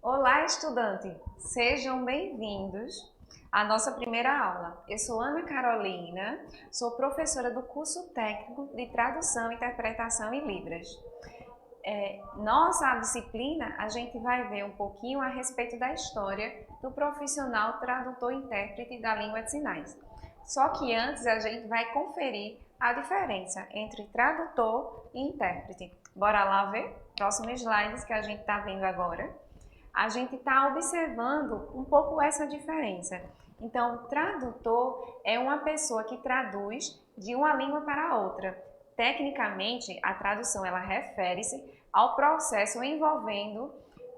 Olá, estudante! Sejam bem-vindos à nossa primeira aula. Eu sou Ana Carolina, sou professora do curso técnico de Tradução, Interpretação e Libras. Nossa disciplina, a gente vai ver um pouquinho a respeito da história do profissional tradutor-intérprete da língua de sinais. Só que antes a gente vai conferir a diferença entre tradutor e intérprete. Bora lá ver? Próximos slides que a gente está vendo agora. A gente está observando um pouco essa diferença. Então, tradutor é uma pessoa que traduz de uma língua para outra. Tecnicamente, a tradução ela refere-se ao processo envolvendo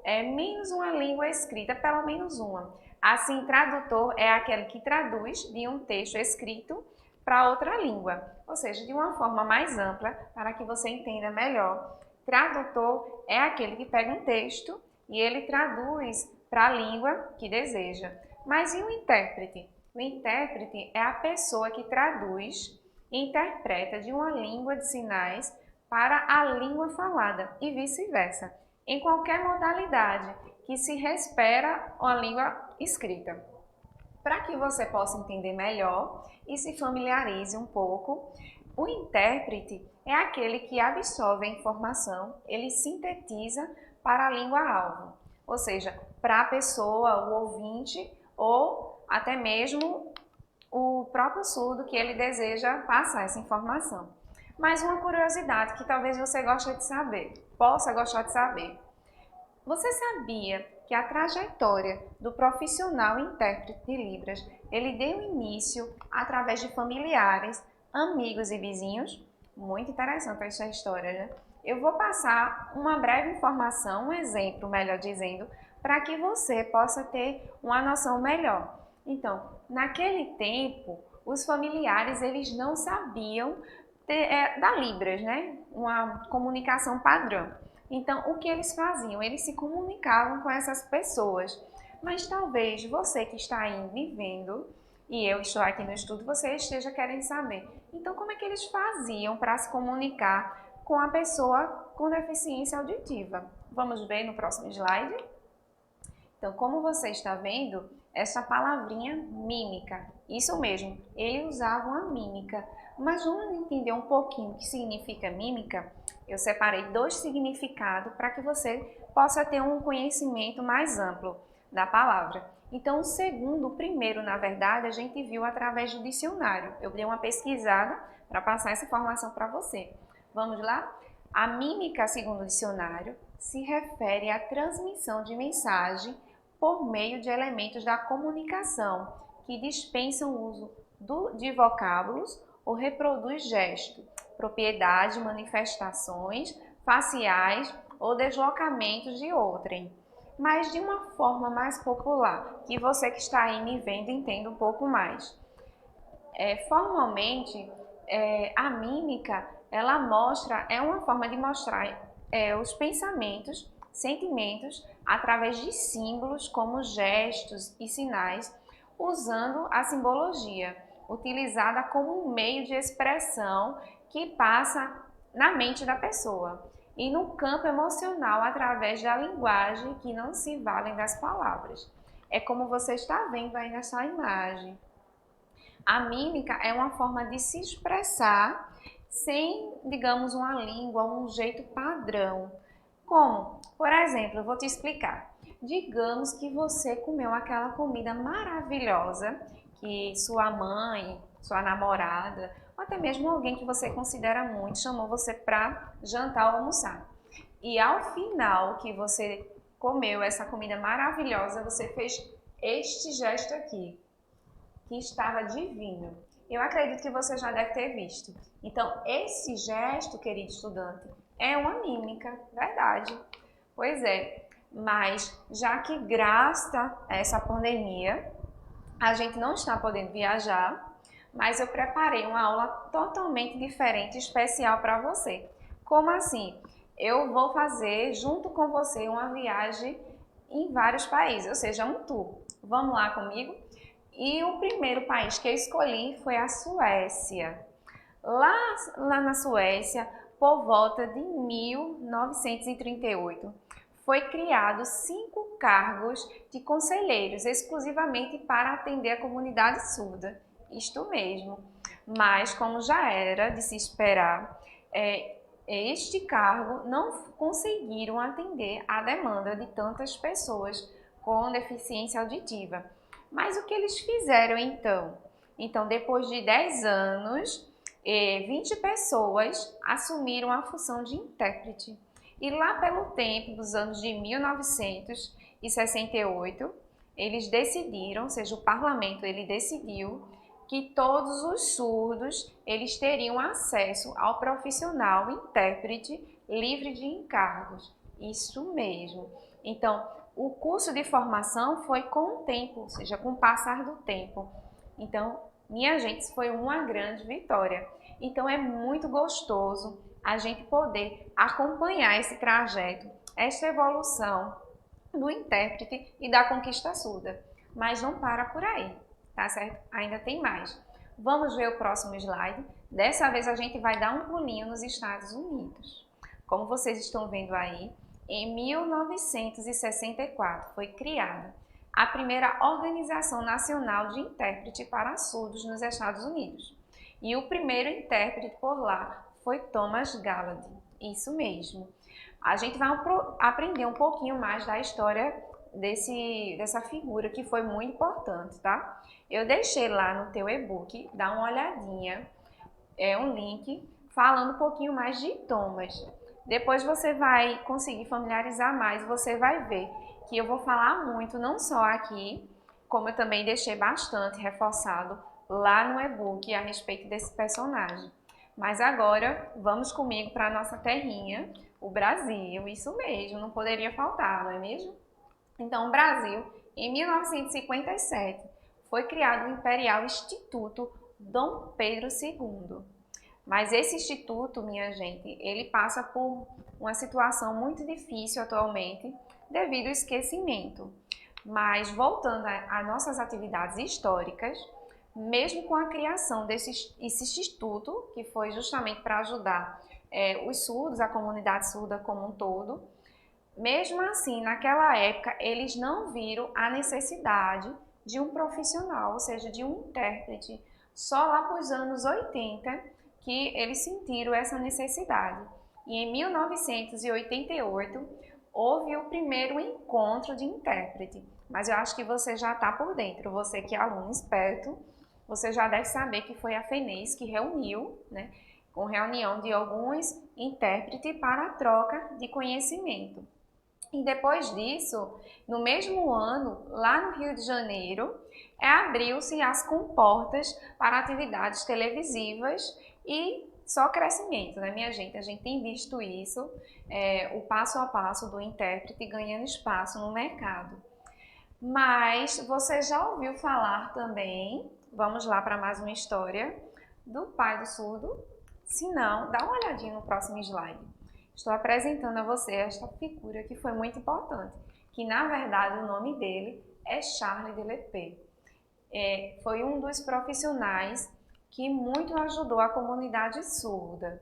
menos uma língua escrita, pelo menos uma. Assim, tradutor é aquele que traduz de um texto escrito para outra língua, ou seja, de uma forma mais ampla, para que você entenda melhor. Tradutor é aquele que pega um texto e ele traduz para a língua que deseja. Mas e o intérprete? O intérprete é a pessoa que traduz e interpreta de uma língua de sinais para a língua falada e vice-versa, em qualquer modalidade que se espera a língua escrita. Para que você possa entender melhor e se familiarize um pouco, o intérprete é aquele que absorve a informação, ele sintetiza para a língua-alvo, ou seja, para a pessoa, o ouvinte ou até mesmo o próprio surdo que ele deseja passar essa informação. Mas uma curiosidade que talvez você goste de saber, possa gostar de saber. Você sabia que a trajetória do profissional intérprete de Libras, ele deu início através de familiares, amigos e vizinhos? Muito interessante essa história, né? Eu vou passar uma breve informação, um exemplo, melhor dizendo, para que você possa ter uma noção melhor. Então, naquele tempo, os familiares eles não sabiam da Libras, né? Uma comunicação padrão. Então, o que eles faziam? Eles se comunicavam com essas pessoas. Mas talvez você que está aí me vendo e eu estou aqui no estudo, você esteja querendo saber. Então, como é que eles faziam para se comunicar com a pessoa com deficiência auditiva? Vamos ver no próximo slide? Então, como você está vendo, essa palavrinha mímica, isso mesmo, ele usava uma mímica. Mas vamos entender um pouquinho o que significa mímica? Eu separei dois significados para que você possa ter um conhecimento mais amplo da palavra. Então, o segundo, o primeiro, na verdade, a gente viu através do dicionário. Eu dei uma pesquisada para passar essa informação para você. Vamos lá? A mímica, segundo o dicionário, se refere à transmissão de mensagem por meio de elementos da comunicação que dispensam o uso de vocábulos ou reproduz gestos, propriedades, manifestações faciais ou deslocamentos de outrem, mas de uma forma mais popular, que você que está aí me vendo entenda um pouco mais. Formalmente, a mímica, ela mostra, é uma forma de mostrar os pensamentos, sentimentos, através de símbolos como gestos e sinais, usando a simbologia, utilizada como um meio de expressão que passa na mente da pessoa e no campo emocional através da linguagem que não se valem das palavras. É como você está vendo aí nessa imagem. A mímica é uma forma de se expressar sem, digamos, uma língua, um jeito padrão. Como? Por exemplo, eu vou te explicar. Digamos que você comeu aquela comida maravilhosa que sua mãe, sua namorada, ou até mesmo alguém que você considera muito, chamou você para jantar ou almoçar. E ao final que você comeu essa comida maravilhosa, você fez este gesto aqui que estava divino. Eu acredito que você já deve ter visto. Então, esse gesto, querido estudante, é uma mímica, verdade. Pois é, mas já que graças a essa pandemia, a gente não está podendo viajar, mas eu preparei uma aula totalmente diferente, especial para você. Como assim? Eu vou fazer junto com você uma viagem em vários países, ou seja, um tour. Vamos lá comigo? E o primeiro país que eu escolhi foi a Suécia. Lá na Suécia, por volta de 1938, foi criado 5 cargos de conselheiros, exclusivamente para atender a comunidade surda. Isto mesmo. Mas, como já era de se esperar, este cargo não conseguiram atender a demanda de tantas pessoas com deficiência auditiva. Mas o que eles fizeram então? Então, depois de 10 anos, 20 pessoas assumiram a função de intérprete. E lá pelo tempo dos anos de 1968, eles decidiram, ou seja, o parlamento ele decidiu que todos os surdos eles teriam acesso ao profissional intérprete livre de encargos. Isso mesmo. Então, o curso de formação foi com o tempo, ou seja, com o passar do tempo. Então, minha gente, isso foi uma grande vitória. Então, é muito gostoso a gente poder acompanhar esse trajeto, esta evolução do intérprete e da conquista surda. Mas não para por aí, tá certo? Ainda tem mais. Vamos ver o próximo slide. Dessa vez a gente vai dar um pulinho nos Estados Unidos. Como vocês estão vendo aí, em 1964 foi criada a primeira Organização Nacional de Intérprete para Surdos nos Estados Unidos. E o primeiro intérprete por lá foi Thomas Gallard. Isso mesmo. A gente vai aprender um pouquinho mais da história dessa figura que foi muito importante, tá? Eu deixei lá no teu e-book, dá uma olhadinha, é um link falando um pouquinho mais de Thomas. Depois você vai conseguir familiarizar mais, você vai ver que eu vou falar muito, não só aqui, como eu também deixei bastante reforçado lá no e-book a respeito desse personagem. Mas agora, vamos comigo para a nossa terrinha, o Brasil, isso mesmo, não poderia faltar, não é mesmo? Então, o Brasil, em 1957, foi criado o Imperial Instituto Dom Pedro II. Mas esse instituto, minha gente, ele passa por uma situação muito difícil atualmente, devido ao esquecimento. Mas voltando às nossas atividades históricas, mesmo com a criação desse instituto, que foi justamente para ajudar os surdos, a comunidade surda como um todo, mesmo assim, naquela época, eles não viram a necessidade de um profissional, ou seja, de um intérprete. Só lá para os anos 80 que eles sentiram essa necessidade. E em 1988, houve o primeiro encontro de intérprete. Mas eu acho que você já está por dentro, você que é aluno esperto, você já deve saber que foi a FENES que reuniu, né, com reunião de alguns intérpretes para a troca de conhecimento. E depois disso, no mesmo ano, lá no Rio de Janeiro, abriu-se as comportas para atividades televisivas e só crescimento, né, minha gente? A gente tem visto isso, o passo a passo do intérprete ganhando espaço no mercado. Mas você já ouviu falar também, vamos lá para mais uma história, do pai do surdo? Se não, dá uma olhadinha no próximo slide. Estou apresentando a você esta figura que foi muito importante, que na verdade o nome dele é Charles de Lepé. Foi um dos profissionais que muito ajudou a comunidade surda.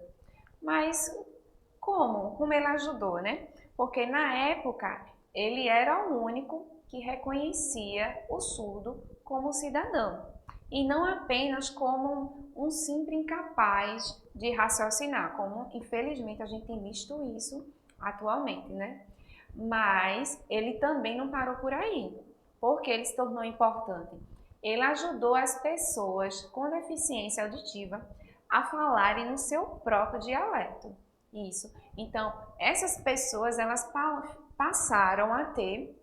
Mas como? Como ele ajudou, né? Porque na época ele era o único que reconhecia o surdo como cidadão e não apenas como um simples incapaz de raciocinar, como infelizmente a gente tem visto isso atualmente, né? Mas ele também não parou por aí, porque ele se tornou importante. Ele ajudou as pessoas com deficiência auditiva a falarem no seu próprio dialeto. Isso. Então, essas pessoas elas passaram a ter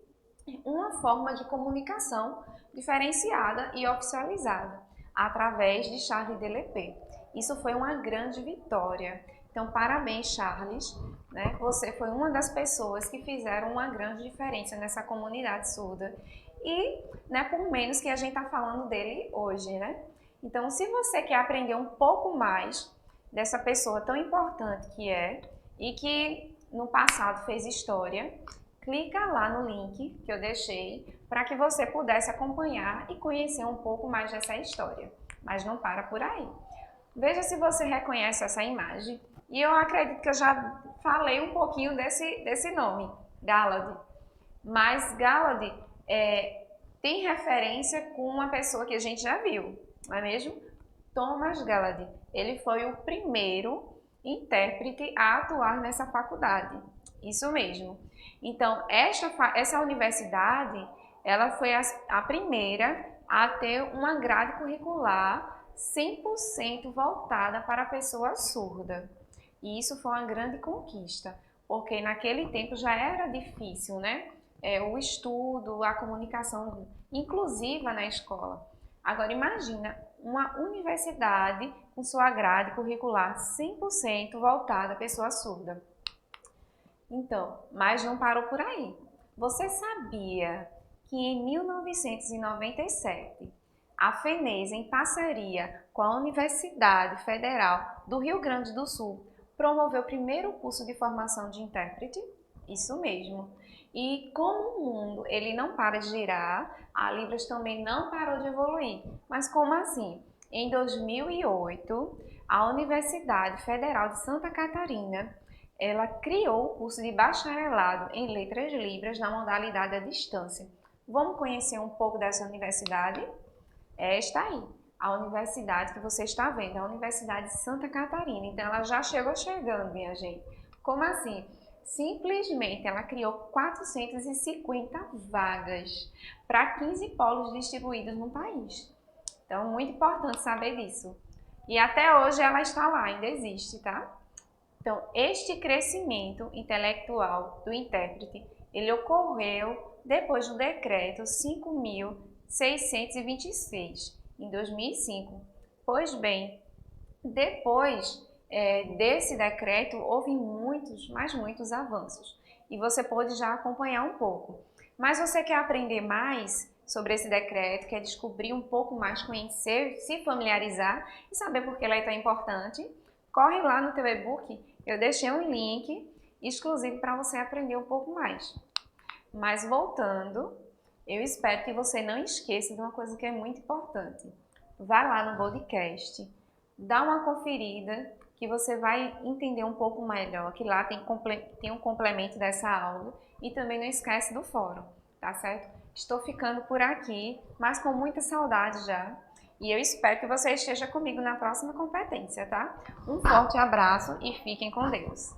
uma forma de comunicação diferenciada e oficializada através de Charles de Lepé. Isso foi uma grande vitória. Então, parabéns, Charles, né? Você foi uma das pessoas que fizeram uma grande diferença nessa comunidade surda. E não é por menos que a gente está falando dele hoje, né? Então, se você quer aprender um pouco mais dessa pessoa tão importante que é e que no passado fez história, clica lá no link que eu deixei para que você pudesse acompanhar e conhecer um pouco mais dessa história. Mas não para por aí. Veja se você reconhece essa imagem. E eu acredito que eu já falei um pouquinho desse nome, Gallard. Mas Galad tem referência com uma pessoa que a gente já viu, não é mesmo? Thomas Galad. Ele foi o primeiro intérprete a atuar nessa faculdade. Isso mesmo. Então, essa universidade, ela foi a primeira a ter uma grade curricular 100% voltada para a pessoa surda. E isso foi uma grande conquista, porque naquele tempo já era difícil, né? O estudo, a comunicação inclusiva na escola. Agora imagina uma universidade com sua grade curricular 100% voltada à pessoa surda. Então, mas não parou por aí. Você sabia que em 1997, a FENES, em parceria com a Universidade Federal do Rio Grande do Sul, promoveu o primeiro curso de formação de intérprete? Isso mesmo. E como o mundo ele não para de girar, a Libras também não parou de evoluir. Mas como assim? Em 2008, a Universidade Federal de Santa Catarina ela criou o curso de bacharelado em Letras Libras na modalidade à distância. Vamos conhecer um pouco dessa universidade? Esta aí, a universidade que você está vendo, a Universidade de Santa Catarina. Então, ela já chegou chegando, minha gente. Como assim? Simplesmente, ela criou 450 vagas para 15 polos distribuídos no país. Então, muito importante saber disso. E até hoje ela está lá, ainda existe, tá? Então, este crescimento intelectual do intérprete, ele ocorreu depois do decreto 5.626, em 2005. Pois bem, depois desse decreto, houve muitos, mas muitos avanços. E você pode já acompanhar um pouco. Mas você quer aprender mais sobre esse decreto, quer descobrir um pouco mais, conhecer, se familiarizar e saber por que ele é tão importante? Corre lá no teu e-book, eu deixei um link exclusivo para você aprender um pouco mais. Mas voltando, eu espero que você não esqueça de uma coisa que é muito importante. Vai lá no podcast, dá uma conferida que você vai entender um pouco melhor, que lá tem um complemento dessa aula e também não esquece do fórum, tá certo? Estou ficando por aqui, mas com muita saudade já. E eu espero que você esteja comigo na próxima competência, tá? Um forte abraço e fiquem com Deus!